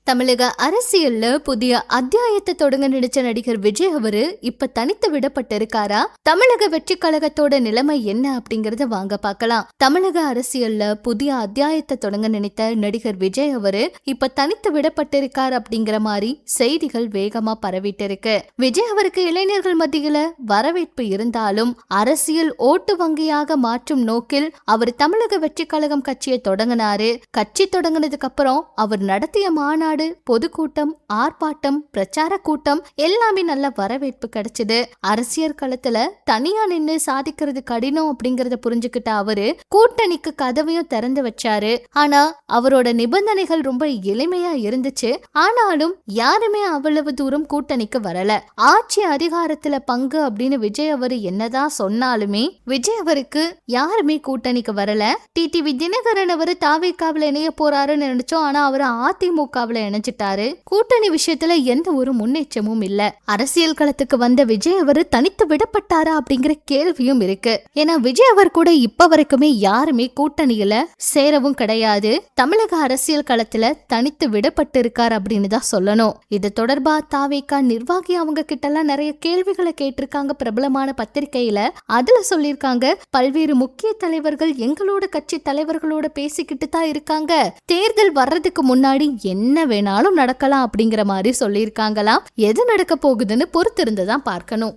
தமிழக அரசியல்ல புதிய அத்தியாயத்தை தொடங்க நினைச்ச நடிகர் விஜய் அவரு இப்ப தனித்து விடப்பட்டு இருக்காரா? தமிழக வெற்றி கழகத்தோட நிலைமை என்ன அப்படிங்கறத வாங்க பார்க்கலாம். தமிழக அரசியல்ல புதிய அத்தியாயத்தை தொடங்க நினைத்த நடிகர் விஜய் அவரு இப்ப தனித்து விடப்பட்டு இருக்காரு அப்படிங்கிற மாதிரி செய்திகள் வேகமா பரவிட்டு இருக்கு. விஜய் அவருக்கு இளைஞர்கள் மத்தியில வரவேற்பு இருந்தாலும் அரசியல் ஓட்டு வங்கியாக மாற்றும் நோக்கில் அவர் தமிழக வெற்றி கழகம் கட்சியை தொடங்கினாரு. கட்சி தொடங்கினதுக்கு அப்புறம் அவர் நடத்திய மாநாடு, பொதுக்கூட்டம், ஆர்ப்பாட்டம், பிரச்சார கூட்டம் எல்லாமே நல்ல வரவேற்பு கிடைச்சது. அரசியல் களத்துல தனியா நின்னு சாதிக்கிறது கடினம் அப்படிங்கறத புரிஞ்சுக்கிட்ட அவரு கூட்டணிக்கு கதவையும் திறந்து வச்சாரு. ஆனா அவரோட நிபந்தனைகள் ரொம்ப எளிமையா இருந்துச்சு. ஆனாலும் யாருமே அவ்வளவு தூரம் கூட்டணிக்கு வரல. ஆட்சி அதிகாரத்துல பங்கு அப்படின்னு விஜய் அவரு என்னதான் சொன்னாலுமே விஜய் அவருக்கு யாருமே கூட்டணிக்கு வரல. டிடிவி தினகரன் அவரு தாவேகாவுல இணைய போறாருன்னு நினைச்சோம். ஆனா அவரு அதிமுகவுல இணைஞ்சிட்டாரு. கூட்டணி விஷயத்துல எந்த ஒரு முன்னேற்றமும் இல்ல. அரசியல் களத்துக்கு வந்த விஜய் அவர் தனித்து விடப்பட்டாரா அப்படிங்கிற கேள்வியும் இருக்கு. ஏன்னா விஜய் அவர் கூட இப்ப வரைக்குமே யாருமே கூட்டணியில சேரவும் கிடையாது. தமிழக அரசியல் களத்துல தனித்து விடப்பட்டு இருக்காரு அப்படின்னு தான் சொல்லணும். இது தொடர்பா தாவேகா நிர்வாகி அவங்க கிட்ட எல்லாம் நிறைய கேள்விகளை கேட்டிருக்காங்க பிரபலமான பத்திரிகையில. அதுல சொல்லிருக்காங்க, பல்வேறு முக்கிய தலைவர்கள் எங்களோட கட்சி தலைவர்களோட பேசிக்கிட்டு தான் இருக்காங்க. தேர்தல் வர்றதுக்கு முன்னாடி என்ன வேணாலும் நடக்கலாம் அப்படிங்கிற மாதிரி சொல்லியிருக்காங்களாம். எது நடக்க போகுதுன்னு பொறுத்திருந்துதான் பார்க்கணும்.